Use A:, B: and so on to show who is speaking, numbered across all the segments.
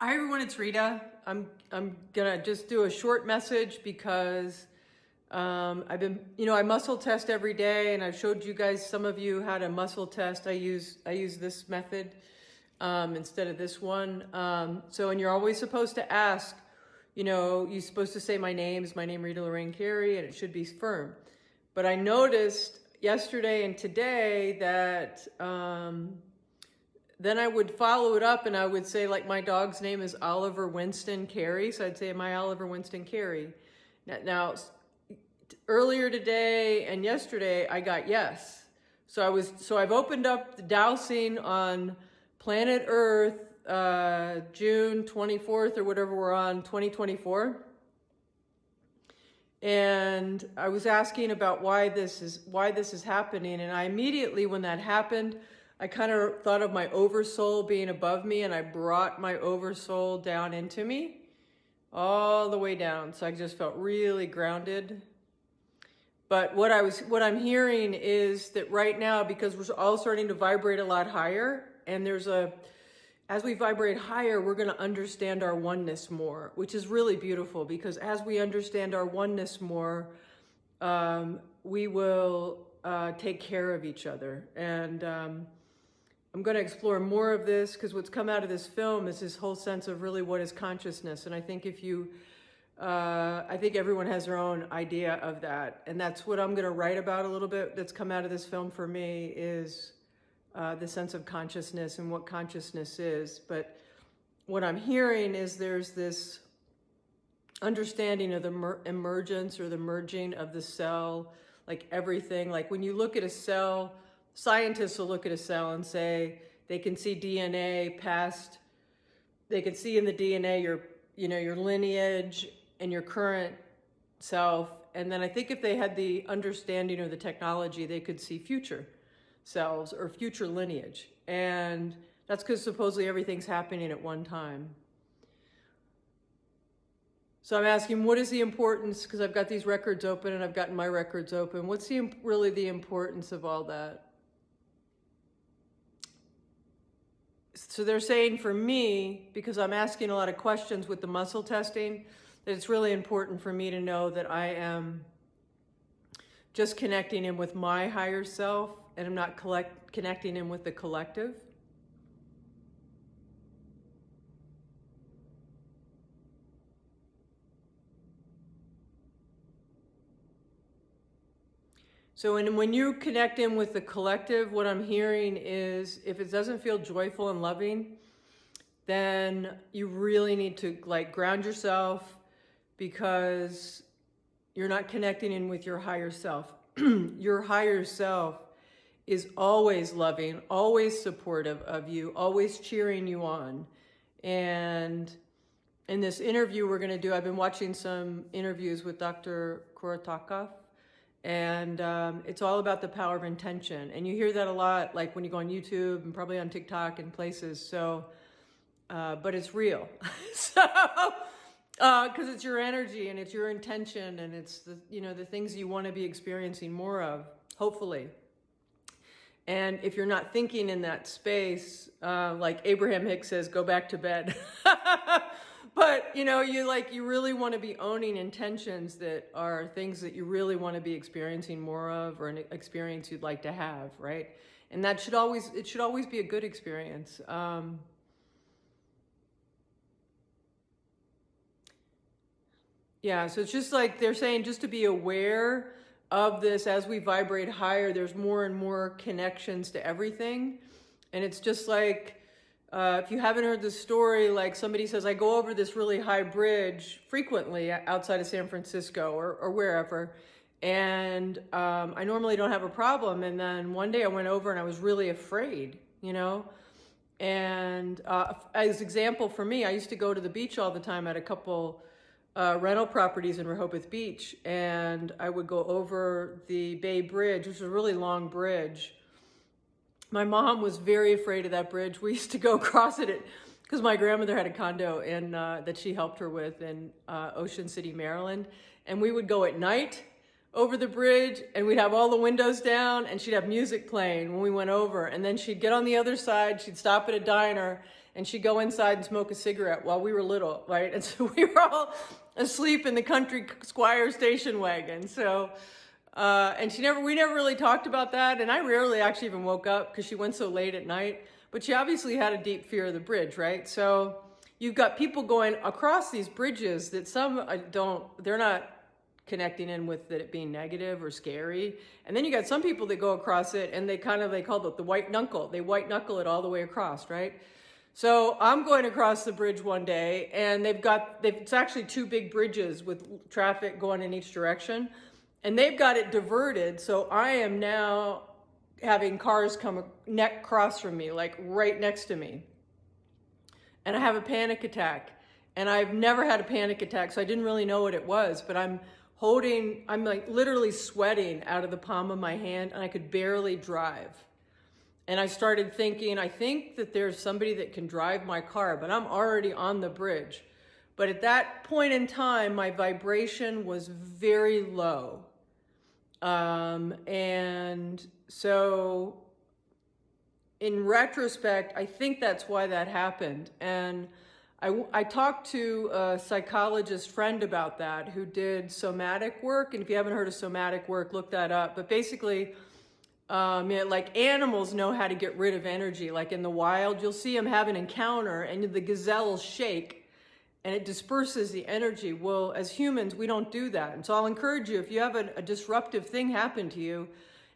A: Hi everyone, it's Rita. I'm gonna just do a short message because I muscle test every day, and I've showed you guys, some of you, how to muscle test. I use this method instead of this one. And you're always supposed to ask, you're supposed to say my name Rita Lorraine Carey, and it should be firm. But I noticed yesterday and today that then I would follow it up and I would say, like, my dog's name is Oliver Winston Carey. So I'd say, am I Oliver Winston Carey? Now, earlier today and yesterday, I got yes. So I've opened up the dowsing on planet Earth, June 24th or whatever we're on, 2024. And I was asking about why this is happening. And I immediately, when that happened, I kind of thought of my oversoul being above me, and I brought my oversoul down into me, all the way down. So I just felt really grounded. But what I'm hearing is that right now, because we're all starting to vibrate a lot higher, and as we vibrate higher, we're going to understand our oneness more, which is really beautiful, because as we understand our oneness more, we will take care of each other. And I'm going to explore more of this, because what's come out of this film is this whole sense of really what is consciousness. And I think I think everyone has their own idea of that. And that's what I'm going to write about a little bit. That's come out of this film for me is the sense of consciousness and what consciousness is. But what I'm hearing is there's this understanding of the emergence or the merging of the cell, like everything. Like when you look at a cell, scientists will look at a cell and say they can see DNA past, they can see in the DNA your lineage and your current self. And then I think if they had the understanding or the technology, they could see future selves or future lineage. And that's because supposedly everything's happening at one time. So I'm asking, what is the importance, because I've got these records open and I've gotten my records open, what's really the importance of all that? So they're saying for me, because I'm asking a lot of questions with the muscle testing, that it's really important for me to know that I am just connecting in with my higher self, and I'm not connecting in with the collective. So when you connect in with the collective, what I'm hearing is if it doesn't feel joyful and loving, then you really need to ground yourself, because you're not connecting in with your higher self. Your higher self is always loving, always supportive of you, always cheering you on. And in this interview we're going to do, I've been watching some interviews with Dr. Kurataka. And it's all about the power of intention. And you hear that a lot, like when you go on YouTube and probably on TikTok and places. So, but it's real. So, because it's your energy and it's your intention and it's the things you want to be experiencing more of, hopefully. And if you're not thinking in that space, like Abraham Hicks says, go back to bed. But, you really want to be owning intentions that are things that you really want to be experiencing more of, or an experience you'd like to have, right? And it should always be a good experience. Yeah, so it's just like they're saying, just to be aware of this as we vibrate higher, there's more and more connections to everything. And it's just like, if you haven't heard the story, like somebody says, I go over this really high bridge frequently outside of San Francisco or wherever, and I normally don't have a problem. And then one day I went over and I was really afraid, And as example for me, I used to go to the beach all the time at a couple rental properties in Rehoboth Beach, and I would go over the Bay Bridge, which is a really long bridge. My mom was very afraid of that bridge. We used to go across it because my grandmother had a condo that she helped her with in Ocean City, Maryland. And we would go at night over the bridge, and we'd have all the windows down, and she'd have music playing when we went over. And then she'd get on the other side, she'd stop at a diner, and she'd go inside and smoke a cigarette while we were little, right? And so we were all asleep in the country squire station wagon. So, and we never really talked about that. And I rarely actually even woke up because she went so late at night, but she obviously had a deep fear of the bridge, right? So you've got people going across these bridges that some they're not connecting in with it being negative or scary. And then you got some people that go across it and they call it the white knuckle. They white knuckle it all the way across, right? So I'm going across the bridge one day, and it's actually two big bridges with traffic going in each direction, and they've got it diverted. So I am now having cars come across from me, like right next to me. And I have a panic attack, and I've never had a panic attack, so I didn't really know what it was, but I'm like literally sweating out of the palm of my hand, and I could barely drive. And I started thinking, I think that there's somebody that can drive my car, but I'm already on the bridge. But at that point in time, my vibration was very low. And so in retrospect, I think that's why that happened. And I talked to a psychologist friend about that who did somatic work. And if you haven't heard of somatic work, look that up. But basically, like animals know how to get rid of energy. Like in the wild, you'll see them have an encounter and the gazelle will shake and it disperses the energy. Well, as humans, we don't do that. And so I'll encourage you, if you have a disruptive thing happen to you,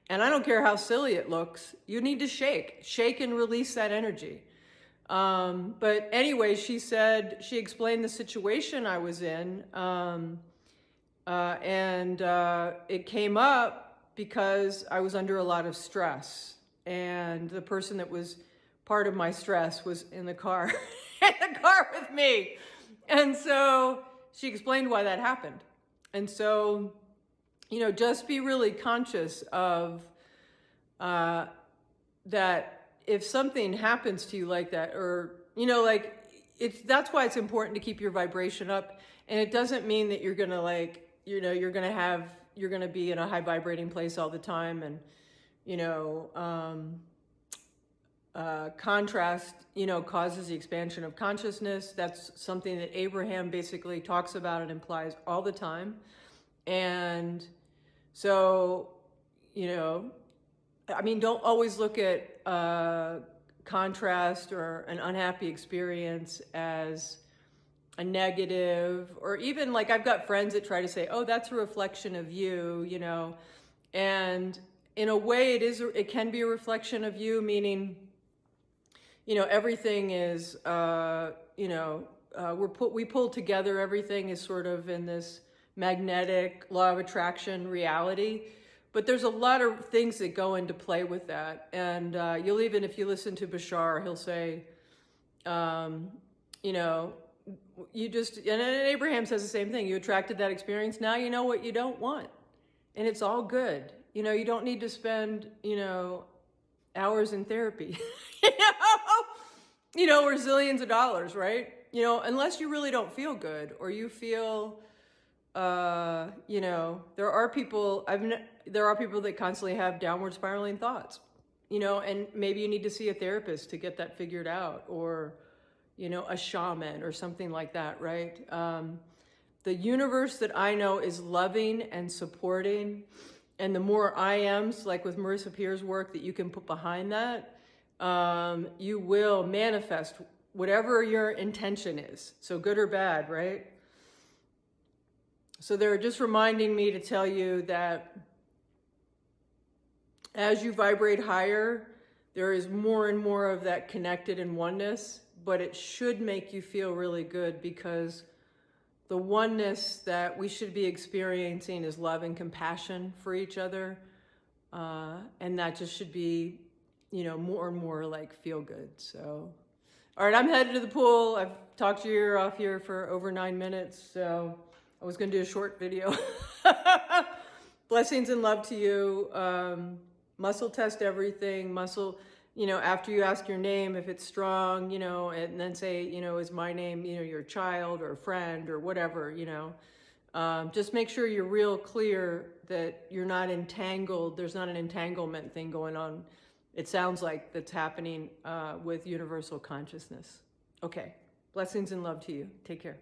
A: and I don't care how silly it looks, you need to shake and release that energy. But anyway, she explained the situation I was in, and it came up because I was under a lot of stress, and the person that was part of my stress was in the car, with me. And so she explained why that happened. And so, just be really conscious of that. If something happens to you like that, or, that's why it's important to keep your vibration up. And it doesn't mean that you're going to you're going to be in a high vibrating place all the time. And, contrast, causes the expansion of consciousness. That's something that Abraham basically talks about and implies all the time. And so, don't always look at contrast or an unhappy experience as a negative, or even like I've got friends that try to say, oh, that's a reflection of you, and in a way it can be a reflection of you, meaning, everything is, we pull together, everything is sort of in this magnetic law of attraction reality. But there's a lot of things that go into play with that. And you'll even, if you listen to Bashar, he'll say, and Abraham says the same thing. You attracted that experience. Now you know what you don't want. And it's all good. You don't need to spend, hours in therapy, or zillions of dollars, right? Unless you really don't feel good, or you feel, there are people that constantly have downward spiraling thoughts, and maybe you need to see a therapist to get that figured out, or, a shaman or something like that, right? The universe that I know is loving and supporting, and the more I ams, like with Marissa Peer's work that you can put behind that, you will manifest whatever your intention is. So good or bad, right? So they're just reminding me to tell you that as you vibrate higher, there is more and more of that connected in oneness, but it should make you feel really good, because the oneness that we should be experiencing is love and compassion for each other. And that just should be, more and more like feel good. So, all right, I'm headed to the pool. I've talked your ear off here for over 9 minutes. So I was going to do a short video. Blessings and love to you. Muscle test everything. After you ask your name, if it's strong, and then say, is my name, your child or friend or whatever, just make sure you're real clear that you're not entangled. There's not an entanglement thing going on. It sounds like that's happening with universal consciousness. Okay. Blessings and love to you. Take care.